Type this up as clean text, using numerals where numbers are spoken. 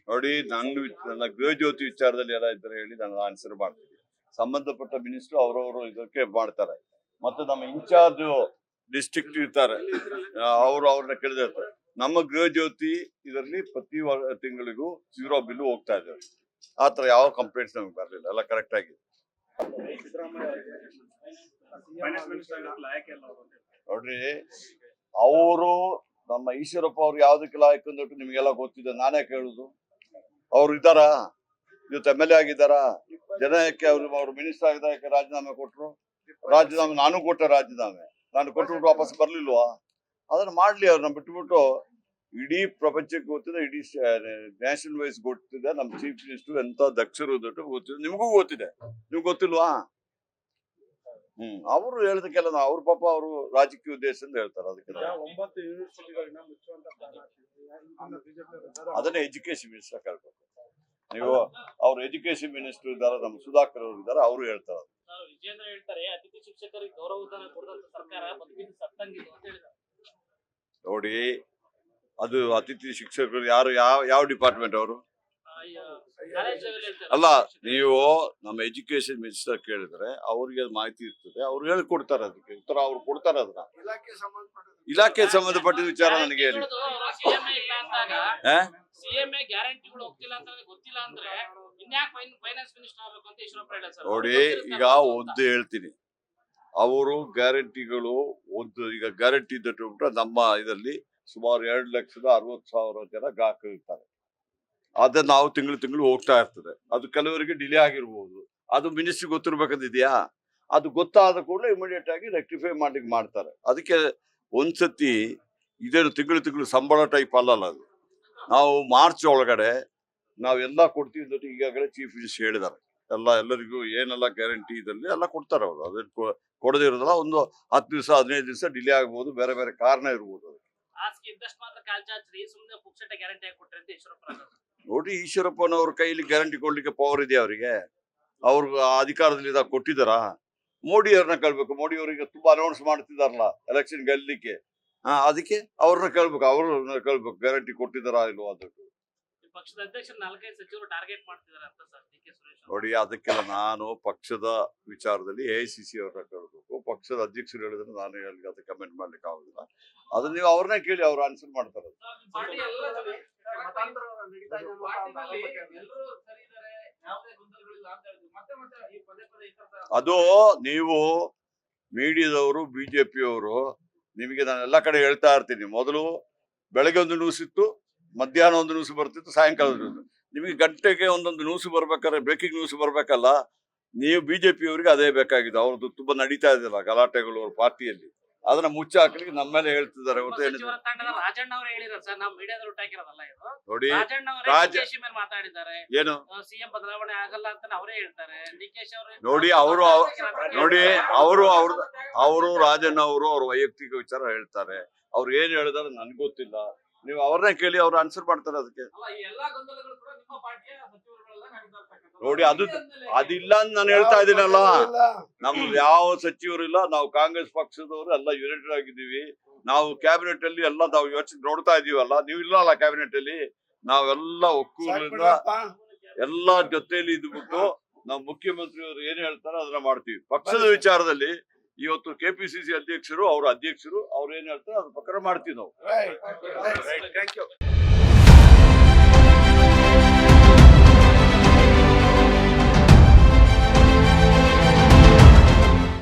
ನೋಡಿ, ನನ್ನ ಗೃಹ ಜ್ಯೋತಿ ವಿಚಾರದಲ್ಲಿ ಎಲ್ಲ ಇದ್ದಾರೆ ಹೇಳಿ ನಾನು ಆನ್ಸರ್ ಮಾಡ್ತೀನಿ. ಸಂಬಂಧಪಟ್ಟ ಮಿನಿಸ್ಟರ್ ಅವರವರು ಇದಕ್ಕೆ ಮಾಡ್ತಾರೆ. ಮತ್ತೆ ನಮ್ಮ ಇನ್ಚಾರ್ಜ್ ಡಿಸ್ಟ್ರಿಕ್ಟ್ ಇರ್ತಾರೆ, ಅವ್ರನ್ನ ಕೇಳಿದಿರ್ತಾರೆ. ನಮ್ಮ ಗೃಹ ಜ್ಯೋತಿ ಇದರಲ್ಲಿ ಪ್ರತಿ ತಿಂಗಳಿಗೂ 0 ಬಿಲ್ ಹೋಗ್ತಾ ಇದ್ದಾರೆ. ಆತರ ಯಾವ ಕಂಪ್ಲೇಂಟ್ಸ್ ನಮ್ಗೆ ಬರಲಿಲ್ಲ, ಎಲ್ಲ ಕರೆಕ್ಟ್ ಆಗಿದೆ. ನೋಡ್ರಿ, ಅವರು ನಮ್ಮ ಈಶ್ವರಪ್ಪ ಅವ್ರು ಯಾವ್ದಕ್ಕೆ ಲಾಯಕ್ ಅಂದ್ಬಿಟ್ಟು ನಿಮ್ಗೆಲ್ಲ ಗೊತ್ತಿದೆ, ನಾನೇ ಕೇಳುದು. ಅವ್ರು ಇದ್ದಾರ ಇವತ್ತು MLA ಆಗಿದ್ದಾರ? ಜನಕ್ಕೆ ಅವ್ರು ಮಿನಿಸ್ಟರ್ ಆಗಿದ್ದಕ್ಕೆ ರಾಜೀನಾಮೆ ಕೊಟ್ರು. ರಾಜೀನಾಮೆ ನಾನು ಕೊಟ್ಟೆ, ರಾಜೀನಾಮೆ ನಾನು ಕೊಟ್ಬಿಟ್ಟು ವಾಪಸ್ ಬರ್ಲಿಲ್ವಾ? ಅದನ್ನ ಮಾಡ್ಲಿ. ಅವ್ರನ್ನ ಬಿಟ್ಬಿಟ್ಟು ಇಡೀ ಪ್ರಪಂಚಕ್ಕೆ ಗೊತ್ತಿದೆ, ಇಡೀ ನ್ಯಾಷನಲ್ ವೈಸ್ ಗೊತ್ತಿದೆ ನಮ್ಮ ಚೀಫ್ ಮಿನಿಸ್ಟರ್ ಎಂತ ದಕ್ಷರು ಗೊತ್ತಿದೆ. ನಿಮಗೂ ಗೊತ್ತಿದೆ, ನಿಮ್ಗೆ ಗೊತ್ತಿಲ್ವಾ? ಅವರು ಹೇಳದಕ್ಕೆಲ್ಲ ಅವ್ರ ಪಾಪ ಅವರು ರಾಜಕೀಯ ಉದ್ದೇಶ ಅಂತ ಹೇಳ್ತಾರೆ. ಅದಕ್ಕೆ ಅದನ್ನೇ ಎಜುಕೇಶನ್ ಮಿನಿಸ್ಟರ್ ಕೇಳ್ಬೇಕು ನೀವು. ಅವ್ರ ಎಜುಕೇಶನ್ ಮಿನಿಸ್ಟರ್ ಇದ್ದಾರೆ, ನಮ್ಮ ಸುಧಾಕರ್ ಅವರು ಇದ್ದಾರೆ, ಅವರು ಹೇಳ್ತಾರೆ. ವಿಜೇಂದ್ರ ಹೇಳ್ತಾರೆ ಅತಿಥಿ ಶಿಕ್ಷಕರಿಗೆ ಗೌರವಧನ ಕೊಡದಂತ ಸರ್ಕಾರ ಬದುಕಿನ ಸತ್ತಂಗಿಲ್ಲ ಅಂತ ಹೇಳಿದ್ದಾರೆ. ನೋಡಿ, ಅದು ಅತಿಥಿ ಶಿಕ್ಷಕರು ಯಾರು, ಯಾವ ಡಿಪಾರ್ಟ್ಮೆಂಟ್ ಅವರು? ಅಲ್ಲ, ನೀವು ನಮ್ಮ ಎಜುಕೇಶನ್ ಮಿನಿಸ್ಟರ್ ಕೇಳಿದ್ರೆ ಅವ್ರಿಗೆ ಮಾಹಿತಿ ಇರ್ತದೆ, ಅವ್ರು ಹೇಳ್ಕೊಡ್ತಾರೆ, ಅದಕ್ಕೆ ಉತ್ತರ ಅವ್ರು ಕೊಡ್ತಾರೆ. ಅದನ್ನ ಇಲಾಖೆ ಸಂಬಂಧಪಟ್ಟ ವಿಚಾರ ನನಗೆ ಹೇಳಿ. ನೋಡಿ, ಈಗ ಒಂದು ಹೇಳ್ತೀನಿ, ಅವರು ಗ್ಯಾರಂಟಿಗಳು ಈಗ ಗ್ಯಾರಂಟಿ ಇದ್ಬಿಟ್ರೆ ನಮ್ಮ ಇದರಲ್ಲಿ ಸುಮಾರು 2,60,000 ಜನ ಗ್ರಾಹಕರು ಇರ್ತಾರೆ. ಅದನ್ನ ನಾವು ತಿಂಗಳು ಹೋಗ್ತಾ ಇರ್ತದೆ. ಅದು ಕೆಲವರಿಗೆ ಡಿಲೇ ಆಗಿರ್ಬೋದು, ಅದು ಮಿನಿಸ್ಟ್ರಿ ಗೊತ್ತಿರ್ಬೇಕಂದಿದ್ಯಾ? ಅದು ಗೊತ್ತಾದ ಕೂಡಲೇ ಇಮಿಡಿಯೇಟ್ ಆಗಿ ರೆಕ್ಟಿಫೈ ಮಾಡ್ತಾರೆ. ಅದಕ್ಕೆ ಒಂದ್ಸತಿ ಇದೇನು ತಿಂಗಳು ಸಂಬಳ ಟೈಪ್ ಅಲ್ಲಲ್ಲ ಅದು. ನಾವು ಮಾರ್ಚ್ ಒಳಗಡೆ ನಾವೆಲ್ಲ ಕೊಡ್ತೀವಿ ಅಂತ ಈಗಾಗಲೇ ಚೀಫ್ ಮಿನಿಸ್ಟರ್ ಹೇಳಿದ್ದಾರೆ. ಎಲ್ಲರಿಗೂ ಏನೆಲ್ಲ ಗ್ಯಾರಂಟಿ ಇದಲ್ಲಿ ಎಲ್ಲ ಕೊಡ್ತಾರೆ ಅವರು. ಅದಕ್ಕೆ ಕೊಡದೇ ಇರೋದಲ್ಲ, ಒಂದು 10 ದಿವಸ 15 ದಿವಸ ಡಿಲೇ ಆಗ್ಬೋದು, ಬೇರೆ ಬೇರೆ ಕಾರಣ ಇರ್ಬೋದು. ನೋಡಿ, ಈಶ್ವರಪ್ಪನವ್ರ ಕೈಲಿ ಗ್ಯಾರಂಟಿ ಕೊಡ್ಲಿಕ್ಕೆ ಪವರ್ ಇದೆ ಅವರಿಗೆ. ಅವ್ರಿಗೆ ಅಧಿಕಾರದಲ್ಲಿ ಕೊಟ್ಟಿದ್ದಾರಾ? ಮೋದಿ ಅವ್ರನ್ನ ಕೇಳ್ಬೇಕು. ಮೋದಿ ಅವರಿಗೆ ತುಂಬಾ ಅನೌನ್ಸ್ ಮಾಡ್ತಿದಾರಲ್ಲ ಎಲೆಕ್ಷನ್ ಗೆಲ್ಲಲಿಕ್ಕೆ. ಅದಕ್ಕೆ ಅವ್ರನ್ನ ಕೇಳ್ಬೇಕು, ಅವ್ರನ್ನ ಕೇಳ್ಬೇಕು ಗ್ಯಾರಂಟಿ ಕೊಟ್ಟಿದ್ದಾರಾ ಇಲ್ವಾ ಅಂತ. ನೋಡಿ, ಅದಕ್ಕೆಲ್ಲ ನಾನು ಪಕ್ಷದ ವಿಚಾರದಲ್ಲಿ AICC ಅವ್ರನ್ನ ಕೇಳ್ಬೇಕು. ಪಕ್ಷದ ಅಧ್ಯಕ್ಷರು ಹೇಳಿದ್ರೆ ನಾನು ಅದು ಕಮೆಂಟ್ ಮಾಡ್ಲಿಕ್ಕೆ ಆಗುದಿಲ್ಲ. ಅದನ್ನ ನೀವು ಅವ್ರನ್ನೇ ಕೇಳಿ, ಅವ್ರು ಆನ್ಸರ್ ಮಾಡ್ತಾರೆ. ಅದು ನೀವು ಮೀಡಿಯಾದವರು, BJP-ಯವರು, ನಿಮಗೆ ನಾನು ಎಲ್ಲ ಕಡೆ ಹೇಳ್ತಾ ಇರ್ತೀನಿ. ಮೊದಲು ಬೆಳಗ್ಗೆ ಒಂದು ನ್ಯೂಸ್ ಇತ್ತು, ಮಧ್ಯಾಹ್ನ ಒಂದು ನ್ಯೂಸ್ ಬರ್ತಿತ್ತು, ಸಾಯಂಕಾಲ ನಿಮಗೆ ಗಂಟೆಗೆ ಒಂದೊಂದು ನ್ಯೂಸ್ ಬರ್ಬೇಕಾದ್ರೆ, ಬ್ರೇಕಿಂಗ್ ನ್ಯೂಸ್ ಬರ್ಬೇಕಲ್ಲ. ನೀವು BJP-ಯವರಿಗೆ ಅದೇ ಬೇಕಾಗಿದೆ. ಅವ್ರದ್ದು ತುಂಬಾ ನಡೀತಾ ಇದೆಯಲ್ಲ ಗಲಾಟೆಗಳು ಅವ್ರ ಪಾರ್ಟಿಯಲ್ಲಿ, ಅದನ್ನ ಮುಚ್ಚ ಹಾಕ್ಲಿಕ್ಕೆ ನಮ್ಮ ಮೇಲೆ ಹೇಳ್ತಿದ್ದಾರೆ. ನೋಡಿ, ಏನು ನೋಡಿ, ಅವರು ರಾಜಣ್ಣ ಅವರು ಅವ್ರ ವೈಯಕ್ತಿಕ ವಿಚಾರ ಹೇಳ್ತಾರೆ. ಅವ್ರು ಏನ್ ಹೇಳಿದಾರೆ ನನ್ಗೆ ಗೊತ್ತಿಲ್ಲ. ನೀವು ಅವ್ರನ್ನೇ ಕೇಳಿ, ಅವ್ರು ಆನ್ಸರ್ ಮಾಡ್ತಾರೆ. ಅದಕ್ಕೆ ನೋಡಿ, ಅದಿಲ್ಲ ಅಂತ ನಾನು ಹೇಳ್ತಾ ಇದ್ದೀನಲ್ಲ. ನಮ್ದು ಯಾವ ಸಚಿವರು ಇಲ್ಲ, ನಾವು ಕಾಂಗ್ರೆಸ್ ಪಕ್ಷದವರು ಎಲ್ಲ ಯುನೈಟೆಡ್ ಆಗಿದ್ದೀವಿ. ನಾವು ಕ್ಯಾಬಿನೆಟ್ ಅಲ್ಲಿ ಎಲ್ಲ ನಾವು ಯೋಚನೆ ನೋಡ್ತಾ ಇದೀವಲ್ಲ, ನೀವು ಇಲ್ಲ ಕ್ಯಾಬಿನೆಟ್ ಅಲ್ಲಿ. ನಾವೆಲ್ಲ ಒಕ್ಕೂರಿಂದ ಎಲ್ಲ ಜೊತೆಯಲ್ಲಿ ಇದ್ಬಿಟ್ಟು ನಾವು ಮುಖ್ಯಮಂತ್ರಿಯವರು ಏನ್ ಹೇಳ್ತಾರೋ ಅದನ್ನ ಮಾಡ್ತೀವಿ. ಪಕ್ಷದ ವಿಚಾರದಲ್ಲಿ ಇವತ್ತು KPCC ಅಧ್ಯಕ್ಷರು, ಅವ್ರ ಅಧ್ಯಕ್ಷರು ಅವ್ರು ಏನ್ ಹೇಳ್ತಾರೆ ಅದ್ರ ಪ್ರಕಾರ ಮಾಡ್ತೀವಿ ನಾವು.